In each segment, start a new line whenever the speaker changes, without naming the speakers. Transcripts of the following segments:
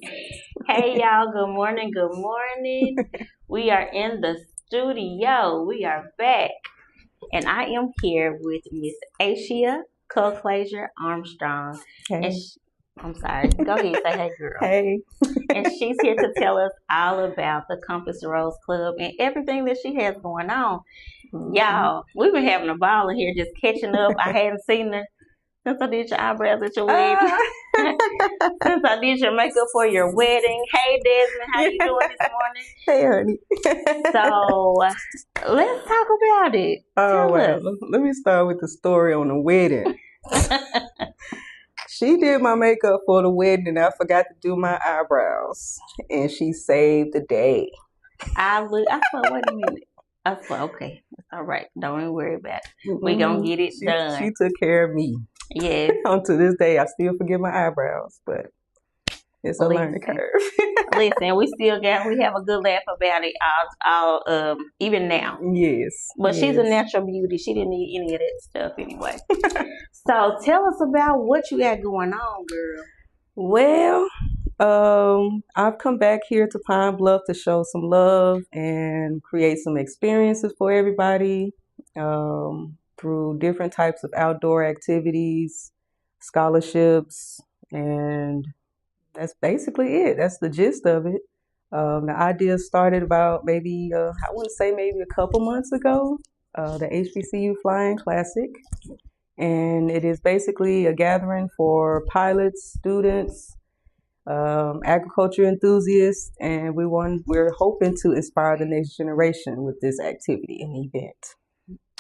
Hey y'all, good morning, good morning. We are in the studio. We are back. And I am here with Miss Aechia Armstrong. And
Hey.
sh I'm sorry, go ahead, say hey girl.
Hey.
And she's here to tell us all about the Compass Rose Club and everything that she has going on.
Mhm.
Y'all, we've been having a ball in here just catching up. I hadn't seen her since I did your eyebrows at your wedding.
Ah.
Since I did your makeup for your wedding. Hey Desmond, how
Yeah.
you doing this morning?
Hey, honey.
So let's talk about it.
Oh,
Tell
well,
us.
let me start with the story on the wedding. She did my makeup for the wedding, and I forgot to do my eyebrows, and she saved the day.
I look. I said, wait a minute. I said, okay, it's all right. Don't even worry about it. We gonna get it
She
done.
took care of me.
Yes.
Until this day, I still forget my eyebrows, but it's a learning
Listen,
curve.
listen. We have a good laugh about it. All even now.
Yes,
But she's a
yes.
natural beauty. She didn't need any of that stuff anyway. So tell us about what you got going on, girl.
Well, I've come back here to Pine Bluff to show some love and create some experiences for everybody through different types of outdoor activities, scholarships, and that's basically it. That's the gist of it. The idea started about maybe, I wouldn't say maybe a couple months ago, the HBCU Flying Classic. And it is basically a gathering for pilots, students, agriculture enthusiasts, and we're hoping to inspire the next generation with this activity and event.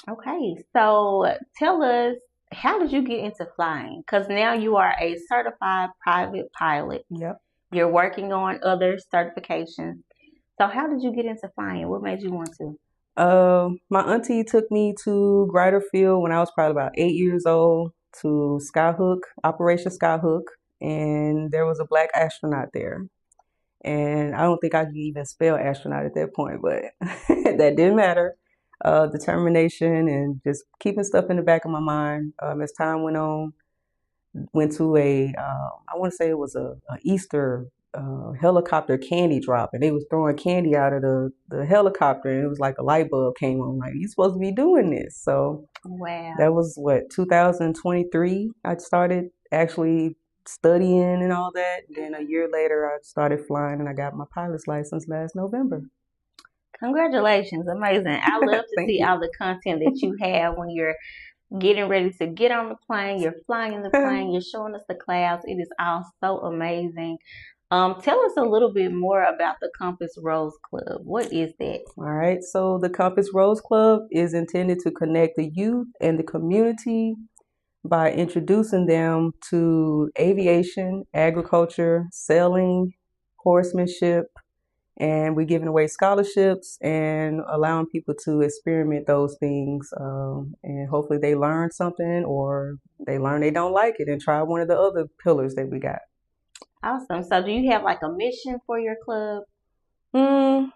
Okay, so tell us, how did you get into flying? Because now you are a certified private pilot.
Yep.
You're working on other certifications. So how did you get into flying? What made you want to?
My auntie took me to Grider Field when I was probably about 8 years old to Skyhook, Operation Skyhook, and there was a black astronaut there. And I don't think I could even spell astronaut at that point, but that didn't matter. Determination and just keeping stuff in the back of my mind. As time went on, went to I want to say it was a Easter helicopter candy drop, and they was throwing candy out of the helicopter, and it was like a light bulb came on, like, you supposed to be doing this. So that
Wow.
was what, 2023. I started actually studying and all that. Then a year later, I started flying, and I got my pilot's license last November.
Congratulations. Amazing. I love to
Thank
see
you.
all the content that you have when you're getting ready to get on the plane, you're flying in the plane, you're showing us the clouds. It is all so amazing. Tell us a little bit more about the Compass Rose Club. What is that?
All right, so the Compass Rose Club is intended to connect the youth and the community by introducing them to aviation, agriculture, sailing, horsemanship, and we're giving away scholarships and allowing people to experiment those things. And hopefully they learn something, or they learn they don't like it and try one of the other pillars that we got.
Awesome. So do you have like a mission for your club?
Mm,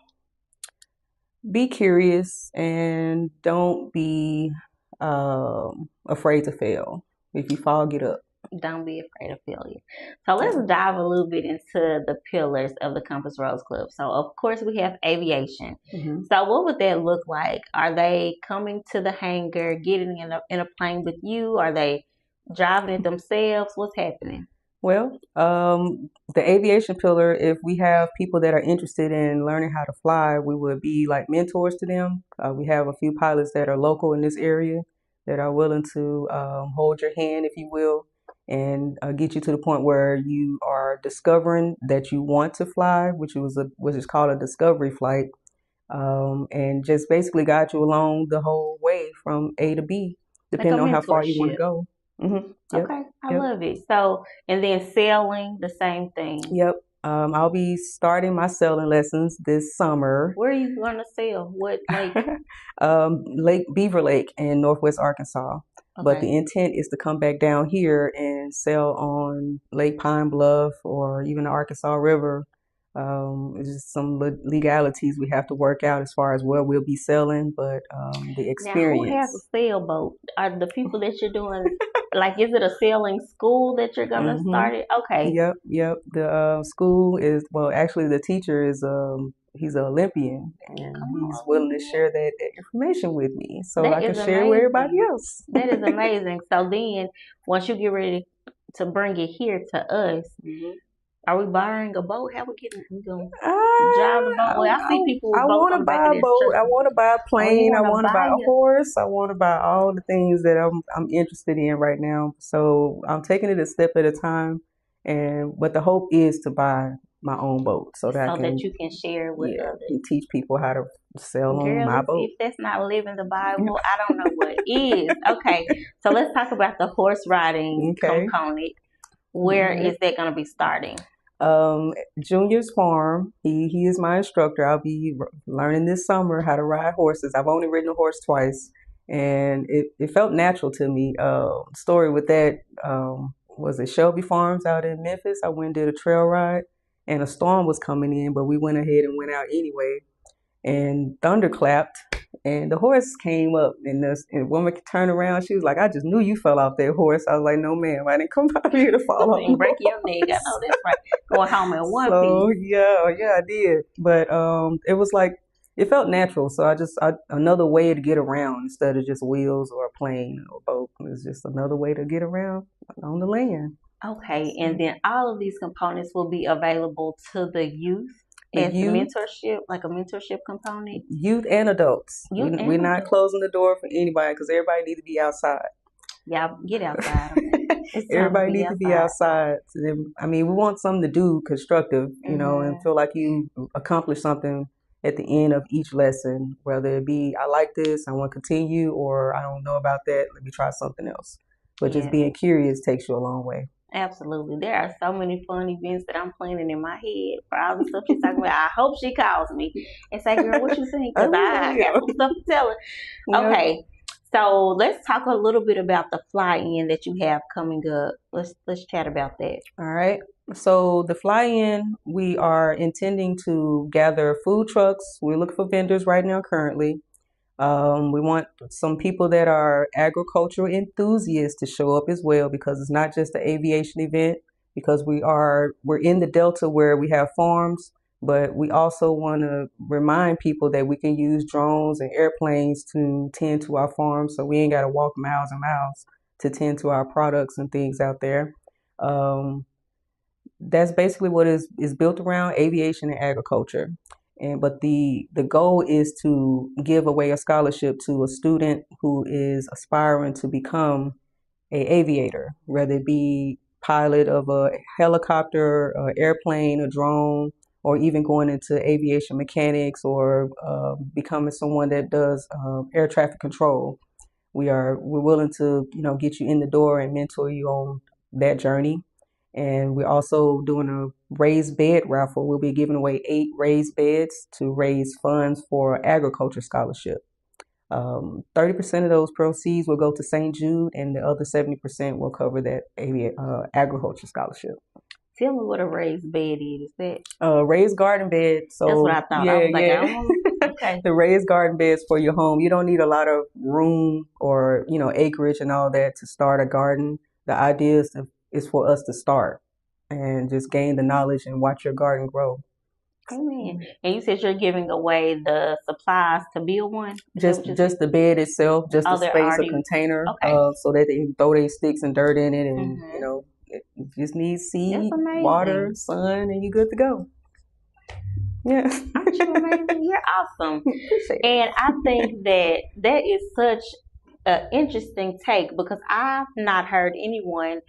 be curious and don't be afraid to fail. If you fall, get up.
Don't be afraid of failure. So let's
Yeah.
dive a little bit into the pillars of the Compass Rose Club. So of course we have aviation.
Hmm.
So what would that look like? Are they coming to the hangar, getting in a plane with you? Are they driving it themselves? What's happening?
Well, the aviation pillar, if we have people that are interested in learning how to fly, we would be like mentors to them. We have a few pilots that are local in this area that are willing to hold your hand, if you will, and get you to the point where you are discovering that you want to fly, which is called a discovery flight, and just basically guide you along the whole way from A to B,
Like a
depending on how far you want to
mentorship.
go. Yep.
Okay, I
Yep.
love it. So, and then sailing, the same thing.
Yep. I'll be starting my sailing lessons this summer.
Where are you going to sail? What lake?
Lake Beaver Lake in Northwest Arkansas. But
Okay.
the intent is to come back down here and sail on Lake Pine Bluff or even the Arkansas River. It's just some legalities we have to work out as far as where we'll be sailing, but the
Now, who has a
experience.
sailboat? Are the people that you're doing? Like, is it a sailing school that you're gonna
Mm-hmm.
start it? Okay.
Yep. The school is, well, actually, the teacher is he's an Olympian, and
Come
he's
on,
willing to
Olivia.
share that information with me so
That
I can
is
share it with everybody
amazing.
else.
That is amazing. So then, once you get ready to bring it here to us,
Mhm.
are we borrowing a boat? How we gonna drive the
I,
boat? Well, I see people
I
with boats
want
on
to
the back of
buy a
their
boat.
truck.
I want to buy a
Oh, you
plane. I
want to
want to
buy
buy a
your?
horse. I want to buy all the things that I'm interested in right now. So I'm taking it a step at a time. And but the hope is to buy my own boat so that I
So that
can,
you can share with
yeah,
others.
teach people how to sail on
Girl,
my
if
boat.
that's not living the Bible, I don't know what is. Okay, so let's talk about the horse riding
Okay.
component.
All
Where
right.
is that going to be starting?
Junior's farm. He is my instructor. I'll be learning this summer how to ride horses. I've only ridden a horse twice, and it felt natural to me. Story with that was at Shelby Farms out in Memphis. I went and did a trail ride, and a storm was coming in, but we went ahead and went out anyway. And thunder clapped, and the horse came up, and the woman turned around. She was like, "I just knew you fell off that horse." I was like, "No, ma'am, I didn't come out here to fall off
And
no
break your neck. I
horse."
know that's right. Going home in one piece.
So yeah, I did. But it was like it felt natural. So another way to get around instead of just wheels or a plane or a boat. It's just another way to get around on the land.
Okay, and
So
then all of these components will be available to the youth
the
as
youth,
mentorship, like a mentorship component.
youth and adults.
Youth
We're
and
not
adults.
closing the door for anybody because everybody need to be outside.
Y'all get outside, okay? It's time to
Everybody
be
needs to be
outside.
outside. I mean, we want something to do constructive, and
Hmm.
feel like you accomplish something at the end of each lesson, whether it be, I like this, I want to continue, or I don't know about that, let me try something else. But just
Yeah,
being curious takes you a long way.
absolutely. There are so many fun events that I'm planning in my head for all the stuff she's talking about. I hope she calls me and say, "Girl, what you think?"
I
Because I got
will.
some stuff to tell her.
Yep.
Okay, so let's talk a little bit about the fly-in that you have coming up. Let's chat about that.
All right. So the fly-in, we are intending to gather food trucks. We're looking for vendors right now currently. We want some people that are agricultural enthusiasts to show up as well because it's not just an aviation event because we're in the Delta where we have farms, but we also want to remind people that we can use drones and airplanes to tend to our farms so we ain't got to walk miles and miles to tend to our products and things out there. Um, that's basically what is built around aviation and agriculture. And but the goal is to give away a scholarship to a student who is aspiring to become a aviator, whether it be pilot of a helicopter, a airplane, a drone, or even going into aviation mechanics or becoming someone that does air traffic control. We're willing to get you in the door and mentor you on that journey. And we're also doing a raised bed raffle. We'll be giving away 8 raised beds to raise funds for agriculture scholarship. 30% of those proceeds will go to St. Jude, and the other 70% will cover that agriculture scholarship.
Tell me what a raised bed is. That
Raised garden bed.
that's what
So
I thought. I
yeah,
was like, I
yeah.
don't want. Okay.
The raised garden beds for your home. You don't need a lot of room or acreage and all that to start a garden. The idea is for us to start and just gain the knowledge and watch your garden grow.
Amen. And you said you're giving away the supplies to build one. Is that what you said?
Just the bed itself, just the
Oh, they're
space, a
already
container,
okay.
so that they can throw their sticks and dirt in it, and
Hmm.
it just needs
That's
seed, water,
amazing.
sun, and you're good to go. Yeah.
Aren't you amazing? You're awesome.
Appreciate it.
And I think that that is such an interesting take because I've not heard anyone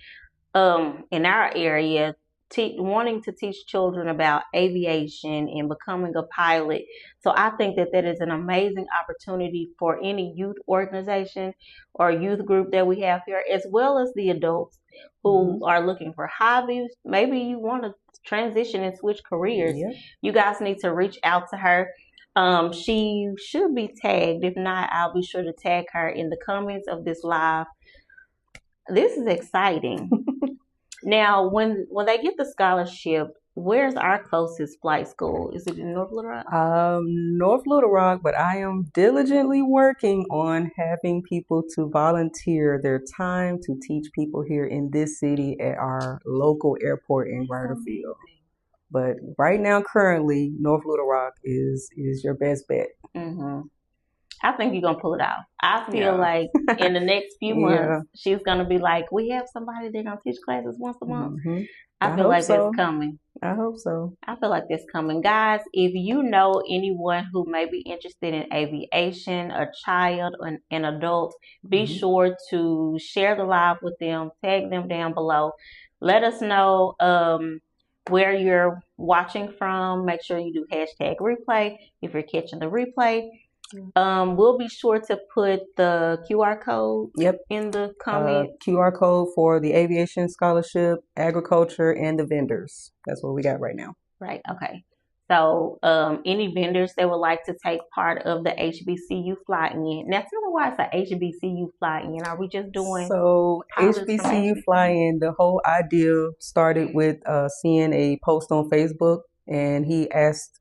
in our area wanting to teach children about aviation and becoming a pilot. So I think that that is an amazing opportunity for any youth organization or youth group that we have here, as well as the adults who
Hmm.
are looking for hobbies. Maybe you want to transition and switch careers.
Yeah.
You guys need to reach out to her. She should be tagged. If not, I'll be sure to tag her in the comments of this live. This is exciting. Now, when they get the scholarship, Where's our closest flight school? Is it in North Little Rock?
North Little Rock, but I am diligently working on having people to volunteer their time to teach people here in this city at our local airport in Gardafield. But right now, currently, North Little Rock is your best bet.
Mm-hmm. I think you're gonna pull it off. I feel
Yeah.
like in the next few
Yeah.
months, she's gonna be like, "We have somebody that's gonna teach classes once a month."
hmm
I
I
feel
hope
like
so.
that's coming.
I hope so.
I feel like that's coming. Guys, if you know anyone who may be interested in aviation, a child, an adult, be
Mhm.
sure to share the live with them, tag them down below. Let us know where you're watching from. Make sure you do hashtag replay if you're catching the replay. We'll be sure to put the QR code
Yep.
in the comment.
QR code for the aviation scholarship, agriculture, and the vendors. That's what we got right now.
Right. Okay. So, any vendors that would like to take part of the HBCU fly-in. Now, tell me why it's a HBCU fly-in. Are we just doing
So
pilots from
HBCU
HBCU?
fly-in, the whole idea started with seeing a post on Facebook, and he asked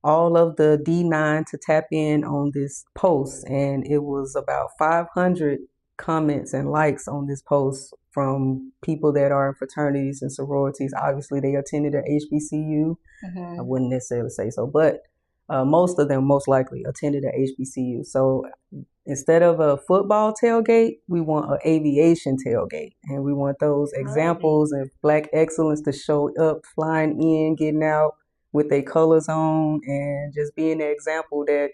all of the D9 to tap in on this post, and it was about 500 comments and likes on this post from people that are in fraternities and sororities. Obviously, they attended a HBCU.
Mm-hmm.
I wouldn't necessarily say so, but most of them most likely attended a HBCU. So instead of a football tailgate, we want an aviation tailgate, and we want those examples of Black excellence to show up, flying in, getting out with their colors on, and just being the example that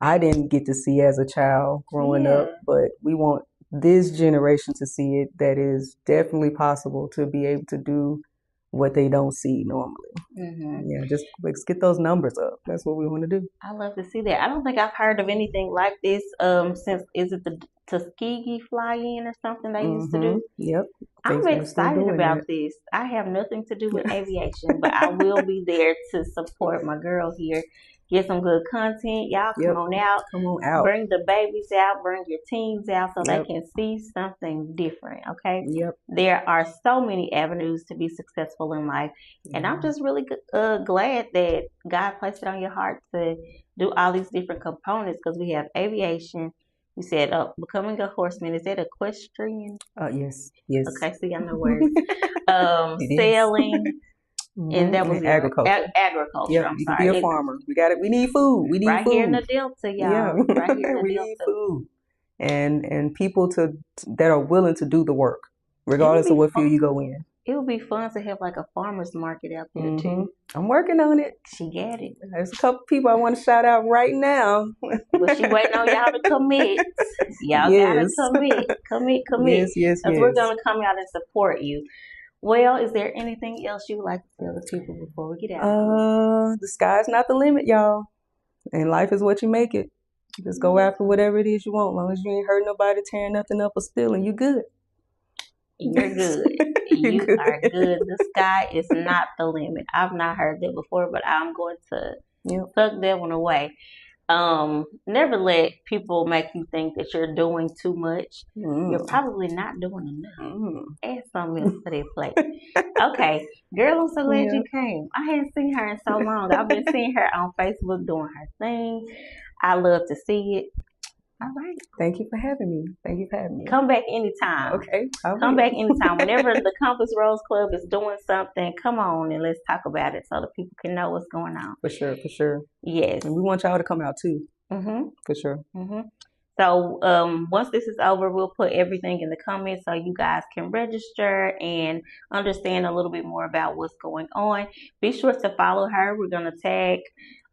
I didn't get to see as a child growing up, but we want this generation to see it, that is definitely possible to be able to do what they don't see normally.
Mm-hmm.
Yeah, just let's get those numbers up. That's what we want to do.
I love to see that. I don't think I've heard of anything like this since, is it the Tuskegee fly-in or something they used to do?
Yep.
I'm
They're still
excited
doing
about
that.
this. I have nothing to do with aviation, but I will be there to support my girl here. Get some good content. Y'all come
Yep.
on out.
Come on out.
Bring the babies out. Bring your teens out so they
Yep.
can see something different. Okay.
Yep.
There are so many avenues to be successful in life, and I'm just really glad that God placed it on your heart to do all these different components, because we have aviation. You said becoming a horseman. Is that equestrian?
Yes. Yes.
Okay, see, I know words.
It is.
Sailing, and that was
And
it, right?
agriculture.
Agriculture.
Yep.
I'm
You can
sorry.
be a farmer. We got it. We need food. We need
Right here in the
food.
Delta, y'all.
Yeah.
Right here in the
We
Delta.
need food. And people that are willing to do the work,
It would
regardless of
be
what
fun.
field you go in.
It would be fun to have like a farmer's market out there too.
I'm working on it.
She got it.
There's a couple people I want to shout out right now.
Well, she waiting on y'all to commit. Y'all
Yes.
gotta commit.
Yes.
Because we're gonna come out and support you. Well, is there anything else you would like to tell the people before we get out?
The sky's not the limit, y'all. And life is what you make it. Just go after whatever it is you want. As long as you ain't hurting nobody, tearing nothing up, or stealing, you good.
You're good. You are good. The sky is not the limit. I've not heard that before, but I'm going to tuck that one away. Never let people make you think that you're doing too much. You're probably not doing enough. Add something else to that plate. Okay, girl, I'm so glad you came. I hadn't seen her in so long. I've been seeing her on Facebook doing her thing. I love to see it. All right.
Thank you for having me.
Come back anytime.
Okay.
Come back anytime. Whenever the Compass Rose Club is doing something, come on and let's talk about it so that people can know what's going on.
For sure.
Yes.
And we want y'all to come out too. For sure.
So once this is over, we'll put everything in the comments so you guys can register and understand a little bit more about what's going on. Be sure to follow her. We're going to tag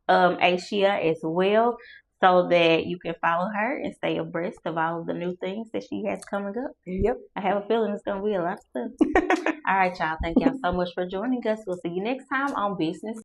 Aechia as well, so that you can follow her and stay abreast of all of the new things that she has coming up.
Yep.
I have a feeling it's going to be a lot of stuff. All right, y'all. Thank y'all so much for joining us. We'll see you next time on Business